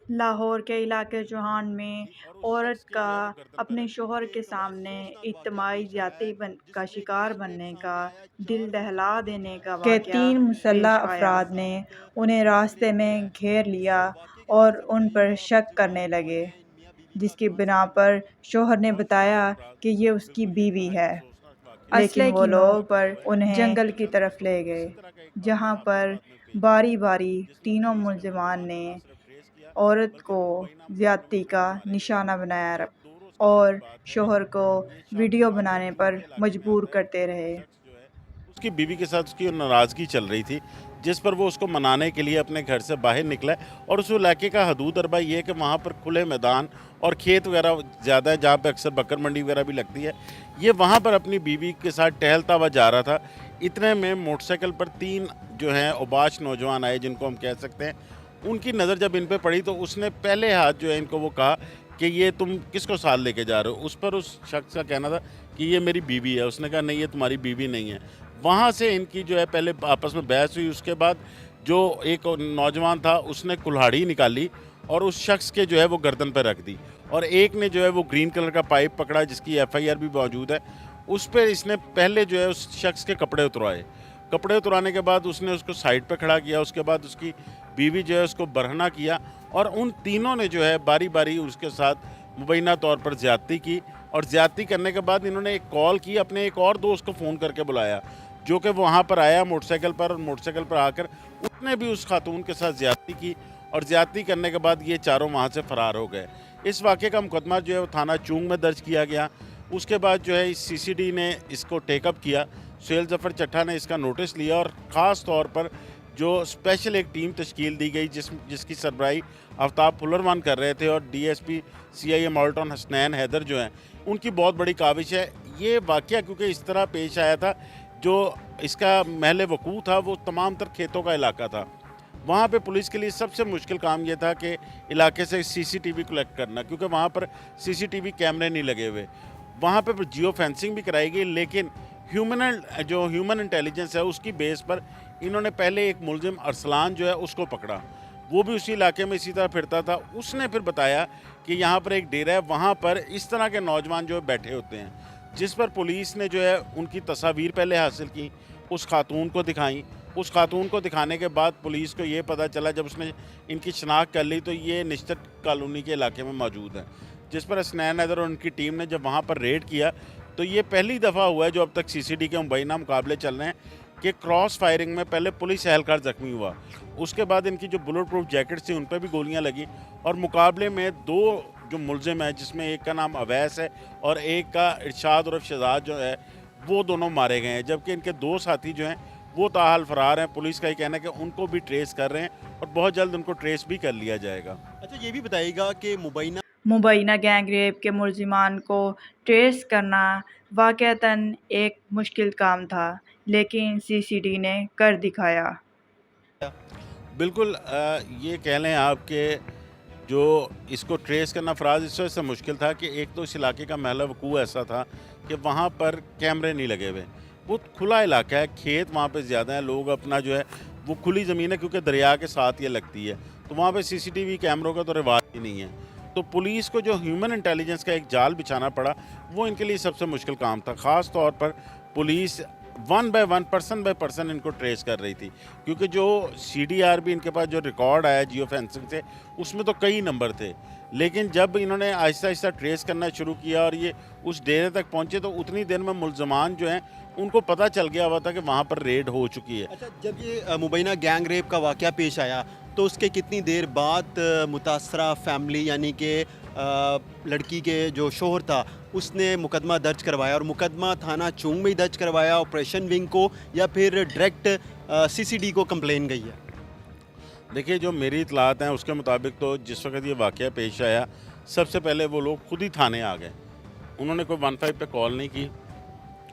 لاہور کے علاقے چوہان میں عورت کا اپنے شوہر کے سامنے اجتماعی کا شکار بننے کا دل دہلا دینے کا کہ واقعہ 3 مسلح پیش آیا افراد نے انہیں راستے میں گھیر لیا اور ان پر شک کرنے لگے، جس کی بنا پر شوہر نے بتایا کہ یہ اس کی بیوی ہے، لیکن اسلحے وہ کی لوگ نوک پر انہیں جنگل کی طرف لے گئے، جہاں پر باری باری تینوں ملزمان نے عورت کو زیادتی کا نشانہ بنایا اور شوہر کو ویڈیو بنانے پر مجبور کرتے رہے۔ اس کی بیوی کے ساتھ اس کی ناراضگی چل رہی تھی، جس پر وہ اس کو منانے کے لیے اپنے گھر سے باہر نکلا ہے، اور اس علاقے کا حدود اربا یہ ہے کہ وہاں پر کھلے میدان اور کھیت وغیرہ زیادہ ہے، جہاں پہ اکثر بکر منڈی وغیرہ بھی لگتی ہے۔ یہ وہاں پر اپنی بیوی کے ساتھ ٹہلتا ہوا جا رہا تھا، اتنے میں موٹر سائیکل پر 3 جو ہیں اوباش نوجوان آئے، جن کو ہم کہہ سکتے ہیں۔ ان کی نظر جب ان پہ پڑی تو اس نے پہلے ہاتھ جو ہے ان کو وہ کہا کہ یہ تم کس کو ساتھ لے کے جا رہے ہو؟ اس پر اس شخص کا کہنا تھا کہ یہ میری بیوی ہے۔ اس نے کہا نہیں، یہ تمہاری بیوی نہیں ہے۔ وہاں سے ان کی جو ہے پہلے آپس میں بحث ہوئی، اس کے بعد جو ایک نوجوان تھا اس نے کلہاڑی نکالی اور اس شخص کے جو ہے وہ گردن پہ رکھ دی، اور ایک نے جو ہے وہ گرین کلر کا پائپ پکڑا، جس کی ایف آئی آر بھی موجود ہے۔ اس پہ اس نے پہلے جو ہے اس شخص کے کپڑے اتروائے۔ کپڑے اترانے کے بعد اس نے اس کو سائڈ پہ کھڑا کیا، اس کے بعد اس کی بیوی جو ہے اس کو برہنہ کیا، اور ان تینوں نے جو ہے باری باری اس کے ساتھ مبینہ طور پر زیادتی کی، اور زیادتی کرنے کے بعد انہوں نے ایک کال کی، اپنے ایک اور دوست کو فون کر کے بلایا، جو کہ وہاں پر آیا موٹر سائیکل پر، اور موٹر سائیکل پر آ کر اس نے بھی اس خاتون کے ساتھ زیادتی کی، اور زیادتی کرنے کے بعد یہ چاروں وہاں سے فرار ہو گئے۔ اس واقعے کا مقدمہ جو ہے وہ تھانہ چونگ میں درج کیا گیا۔ اس کے بعد جو ہے سی سی ڈی نے اس کو ٹیک اپ کیا، سہیل ظفر چٹھا نے اس کا نوٹس لیا، اور خاص طور پر جو اسپیشل ایک ٹیم تشکیل دی گئی جس کی سربراہی آفتاب پھلروان کر رہے تھے، اور ڈی ایس پی سی آئی اے مالٹن حسنین حیدر جو ہیں، ان کی بہت بڑی کاوش ہے۔ یہ واقعہ کیونکہ اس طرح پیش آیا تھا، جو اس کا محل وقوع تھا وہ تمام تر کھیتوں کا علاقہ تھا۔ وہاں پہ پولیس کے لیے سب سے مشکل کام یہ تھا کہ علاقے سے سی سی ٹی وی کلیکٹ کرنا، کیونکہ وہاں پر سی سی ٹی وی کیمرے نہیں لگے ہوئے۔ وہاں پہ جیو فینسنگ بھی کرائی گئی، لیکن ہیومن انٹیلیجنس ہے اس کی بیس پر انہوں نے پہلے ایک ملزم ارسلان جو ہے اس کو پکڑا، وہ بھی اسی علاقے میں اسی طرح پھرتا تھا۔ اس نے پھر بتایا کہ یہاں پر ایک ڈیرہ ہے، وہاں پر اس طرح کے نوجوان جو ہے بیٹھے ہوتے ہیں، جس پر پولیس نے جو ہے ان کی تصاویر پہلے حاصل کی، اس خاتون کو دکھائیں۔ اس خاتون کو دکھانے کے بعد پولیس کو یہ پتہ چلا، جب اس نے ان کی شناخت کر لی، تو یہ نشتر کالونی کے علاقے میں موجود ہے، جس پر حسنین حیدر اور ان کی ٹیم نے جب وہاں پر ریڈ کیا تو یہ پہلی دفعہ ہوا ہے جو اب تک سی سی ڈی کے مبینہ مقابلے چل رہے ہیں کہ کراس فائرنگ میں پہلے پولیس اہلکار زخمی ہوا، اس کے بعد ان کی جو بلٹ پروف جیکٹس تھیں ان پہ بھی گولیاں لگیں، اور مقابلے میں 2 جو ملزم ہیں، جس میں ایک کا نام اویس ہے اور ایک کا ارشاد عرف شہزاد جو ہے، وہ دونوں مارے گئے ہیں، جبکہ ان کے 2 ساتھی جو ہیں وہ تاحال فرار ہیں۔ پولیس کا یہ کہنا ہے کہ ان کو بھی ٹریس کر رہے ہیں، اور بہت جلد ان کو ٹریس بھی کر لیا جائے گا۔ اچھا، یہ بھی بتائیے گا کہ مبینہ گینگ ریپ کے ملزمان کو ٹریس کرنا واقعتاً ایک مشکل کام تھا، لیکن سی سی ڈی نے کر دکھایا۔ بالکل یہ کہہ لیں آپ کہ جو اس کو ٹریس کرنا فراز اس وجہ سے مشکل تھا کہ ایک تو اس علاقے کا محل وقوع ایسا تھا کہ وہاں پر کیمرے نہیں لگے ہوئے، بہت کھلا علاقہ ہے، کھیت وہاں پہ زیادہ ہیں، لوگ اپنا جو ہے وہ کھلی زمین ہے، کیونکہ دریا کے ساتھ یہ لگتی ہے، تو وہاں پہ سی سی ٹی وی کیمروں کا تو رواج ہی نہیں ہے۔ تو پولیس کو جو ہیومن انٹیلیجنس کا ایک جال بچھانا پڑا، وہ ان کے لیے سب سے مشکل کام تھا۔ خاص طور پر police 1 by 1 person by person ان کو ٹریس کر رہی تھی، کیونکہ جو سی ڈی آر بھی ان کے پاس جو ریکارڈ آیا جیو فینسنگ سے، اس میں تو کئی نمبر تھے، لیکن جب انہوں نے آہستہ آہستہ ٹریس کرنا شروع کیا اور یہ اس ڈیرے تک پہنچے، تو اتنی دیر میں ملزمان جو ہیں ان کو پتہ چل گیا ہوا تھا کہ وہاں پر ریڈ ہو چکی ہے۔ اچھا، جب یہ مبینہ گینگ ریپ کا واقعہ پیش آیا تو اس کے کتنی دیر بعد متاثرہ فیملی یعنی کہ لڑکی کے جو شوہر تھا اس نے مقدمہ درج کروایا، اور مقدمہ تھانہ چونگ میں ہی درج کروایا آپریشن ونگ کو، یا پھر ڈائریکٹ سی سی ڈی کو کمپلین گئی ہے؟ دیکھیے، جو میری اطلاعات ہیں اس کے مطابق تو جس وقت یہ واقعہ پیش آیا، سب سے پہلے وہ لوگ خود ہی تھانے آ گئے، انہوں نے کوئی 15 پہ کال نہیں کی،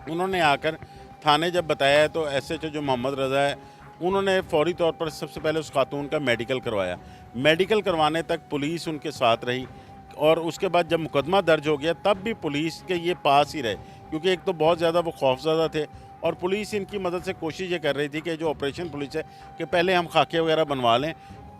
انہوں نے آ کر تھانے جب بتایا ہے تو ایس ایچ او جو محمد رضا ہے، انہوں نے فوری طور پر سب سے پہلے اس خاتون کا میڈیکل کروایا۔ میڈیکل کروانے تک پولیس ان کے ساتھ رہی، اور اس کے بعد جب مقدمہ درج ہو گیا تب بھی پولیس کے یہ پاس ہی رہے، کیونکہ ایک تو بہت زیادہ وہ خوفزدہ تھے، اور پولیس ان کی مدد سے کوشش یہ کر رہی تھی کہ جو آپریشن پولیس ہے کہ پہلے ہم خاکے وغیرہ بنوا لیں،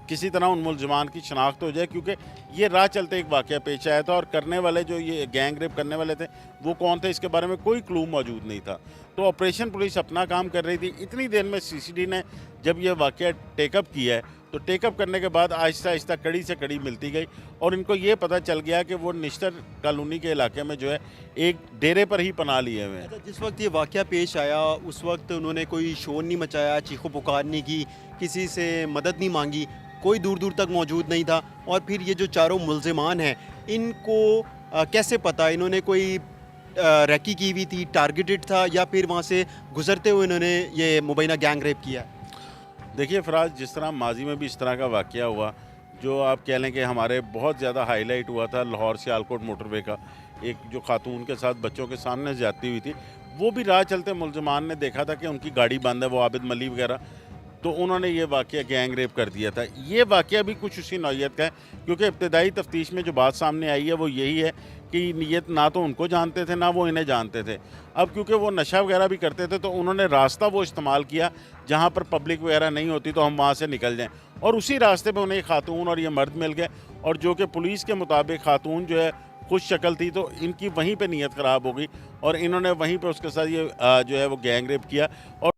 کسی طرح ان ملزمان کی شناخت ہو جائے، کیونکہ یہ راہ چلتے ایک واقعہ پیش آیا تھا اور کرنے والے جو یہ گینگ ریپ کرنے والے تھے وہ کون تھے اس کے بارے میں کوئی کلو موجود نہیں تھا۔ تو آپریشن پولیس اپنا کام کر رہی تھی، اتنی دیر میں سی سی ڈی نے جب یہ واقعہ ٹیک اپ کیا ہے تو ٹیک اپ کرنے کے بعد آہستہ آہستہ کڑی سے کڑی ملتی گئی اور ان کو یہ پتہ چل گیا کہ وہ نشتر کالونی کے علاقے میں جو ہے ایک ڈیرے پر ہی پناہ لیے ہوئے ہیں۔ جس وقت یہ واقعہ پیش آیا اس وقت انہوں نے کوئی شور نہیں مچایا، چیخو پکار نہیں کی، کسی سے مدد نہیں مانگی، کوئی دور دور تک موجود نہیں تھا۔ اور پھر یہ جو چاروں ملزمان ہیں ان کو کیسے پتہ، انہوں نے کوئی ریکی کی ہوئی تھی، ٹارگیٹڈ تھا، یا پھر وہاں سے گزرتے ہوئے انہوں نے یہ مبینہ گینگ ریپ کیا؟ دیکھیے فراز، جس طرح ماضی میں بھی اس طرح کا واقعہ ہوا جو آپ کہہ لیں کہ ہمارے بہت زیادہ ہائی لائٹ ہوا تھا، لاہور سیالکوٹ موٹر وے کا ایک جو خاتون کے ساتھ بچوں کے سامنے زیادتی ہوئی تھی، وہ بھی راہ چلتے ملزمان نے دیکھا تھا کہ ان کی گاڑی بند ہے، وہ عابد ملی وغیرہ، تو انہوں نے یہ واقعہ گینگ ریپ کر دیا تھا۔ یہ واقعہ بھی کچھ اسی نوعیت کا ہے، کیونکہ ابتدائی تفتیش میں جو بات سامنے آئی ہے وہ یہی ہے کہ نیت نہ تو ان کو جانتے تھے نہ وہ انہیں جانتے تھے۔ اب کیونکہ وہ نشہ وغیرہ بھی کرتے تھے تو انہوں نے راستہ وہ استعمال کیا جہاں پر پبلک وغیرہ نہیں ہوتی تو ہم وہاں سے نکل جائیں، اور اسی راستے پہ انہیں خاتون اور یہ مرد مل گئے، اور جو کہ پولیس کے مطابق خاتون جو ہے خوش شکل تھی تو ان کی وہیں پہ نیت خراب ہو گئی اور انہوں نے وہیں پہ اس کے ساتھ یہ جو ہے وہ گینگ ریپ کیا۔ اور